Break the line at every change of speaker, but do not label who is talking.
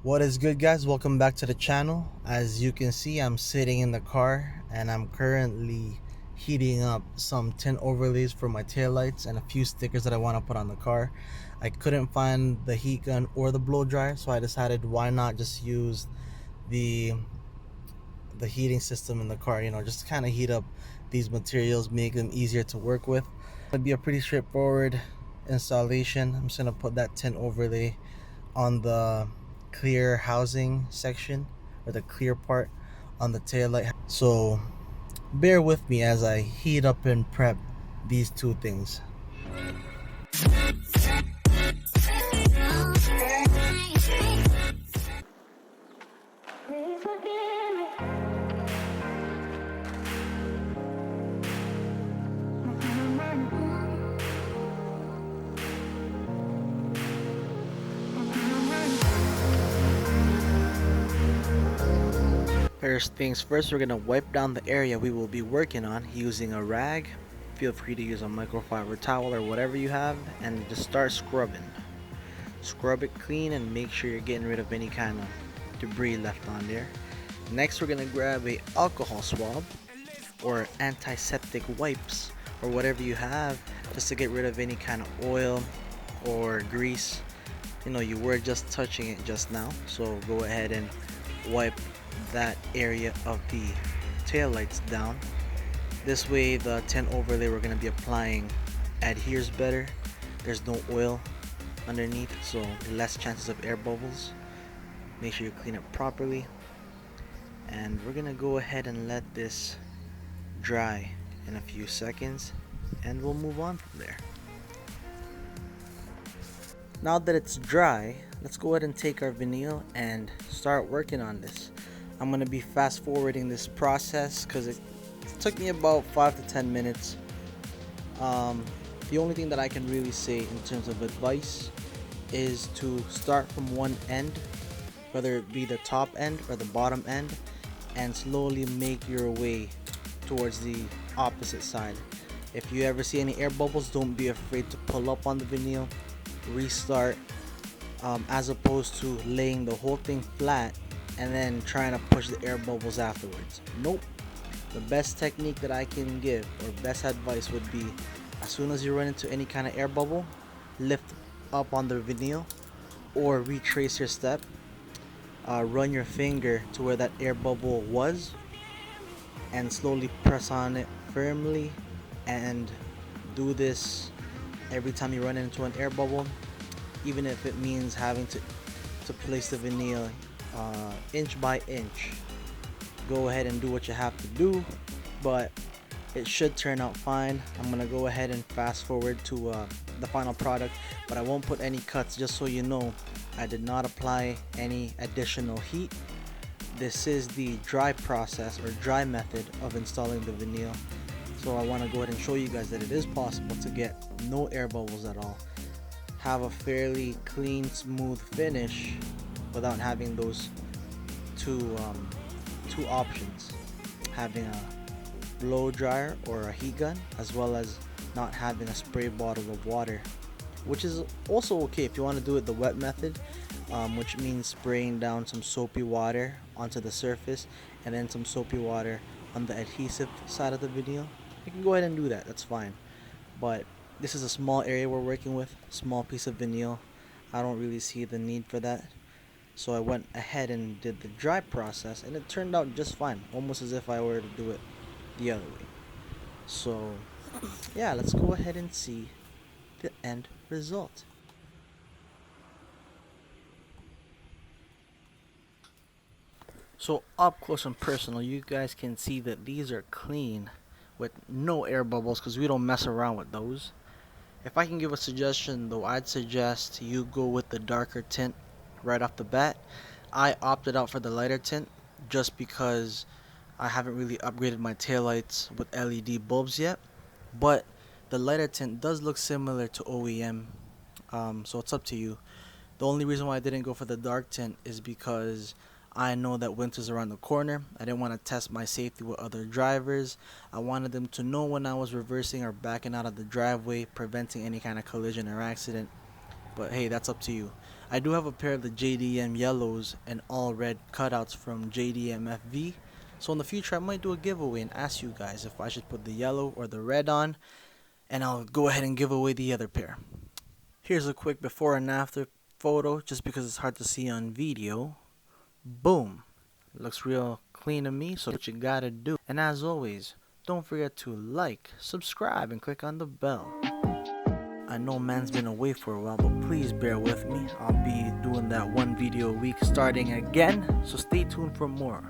What is good, guys? Welcome back to the channel. As you can see, I'm sitting in the car and I'm currently heating up some tint overlays for my taillights and a few stickers that I want to put on the car. I couldn't find the heat gun or the blow dryer, so I decided why not just use the heating system in the car, just kind of heat up these materials, make them easier to work with. It'll be a pretty straightforward installation. I'm just gonna put that tint overlay on the clear housing section, or the clear part on the tail light. So bear with me as I heat up and prep these two things. First things first, we're going to wipe down the area we will be working on using a rag. Feel free to use a microfiber towel or whatever you have, and just start scrubbing. Scrub it clean and make sure you're getting rid of any kind of debris left on there. Next, we're going to grab a alcohol swab or antiseptic wipes or whatever you have, just to get rid of any kind of oil or grease. You were just touching it just now, so go ahead and wipe that area of the tail lights down. This way the tint overlay we're going to be applying adheres better. There's no oil underneath, so less chances of air bubbles. Make sure you clean it properly, and we're going to go ahead and let this dry in a few seconds, and we'll move on from there. Now that it's dry, let's go ahead and take our vinyl and start working on this. I'm going to be fast forwarding this process because it took me about 5 to 10 minutes. The only thing that I can really say in terms of advice is to start from one end, whether it be the top end or the bottom end, and slowly make your way towards the opposite side. If you ever see any air bubbles, don't be afraid to pull up on the vinyl, restart, as opposed to laying the whole thing flat and then trying to push the air bubbles afterwards. Nope. The best technique that I can give, or best advice, would be as soon as you run into any kind of air bubble, lift up on the vinyl or retrace your step, run your finger to where that air bubble was, and slowly press on it firmly, and do this every time you run into an air bubble, even if it means having to place the vinyl inch by inch. Go ahead and do what you have to do, but it should turn out fine. I'm gonna go ahead and fast forward to the final product, but I won't put any cuts. Just so you know, I did not apply any additional heat. This is the dry process, or dry method, of installing the vinyl. So I want to go ahead and show you guys that it is possible to get no air bubbles at all, have a fairly clean, smooth finish without having those two options, having a blow dryer or a heat gun, as well as not having a spray bottle of water, which is also okay if you want to do it the wet method, which means spraying down some soapy water onto the surface and then some soapy water on the adhesive side of the vinyl. You can go ahead and do that, that's fine. But this is a small area we're working with, small piece of vinyl. I don't really see the need for that. So I went ahead and did the dry process, and it turned out just fine, almost as if I were to do it the other way. So yeah, let's go ahead and see the end result. So up close and personal, you guys can see that these are clean with no air bubbles, because we don't mess around with those. If I can give a suggestion though, I'd suggest you go with the darker tint right off the bat. I opted out for the lighter tint just because I haven't really upgraded my taillights with LED bulbs yet, but the lighter tint does look similar to OEM, so it's up to you. The only reason why I didn't go for the dark tint is because I know that winter's around the corner. I didn't want to test my safety with other drivers. I wanted them to know when I was reversing or backing out of the driveway, preventing any kind of collision or accident. But hey, that's up to you. I do have a pair of the JDM yellows and all red cutouts from JDM FV. So in the future I might do a giveaway and ask you guys if I should put the yellow or the red on, and I'll go ahead and give away the other pair. Here's a quick before and after photo, just because it's hard to see on video. Boom, looks real clean to me. So what you gotta do, and as always, don't forget to like, subscribe, and click on the bell. I know man's been away for a while, but please bear with me. I'll be doing that one video a week starting again, so stay tuned for more.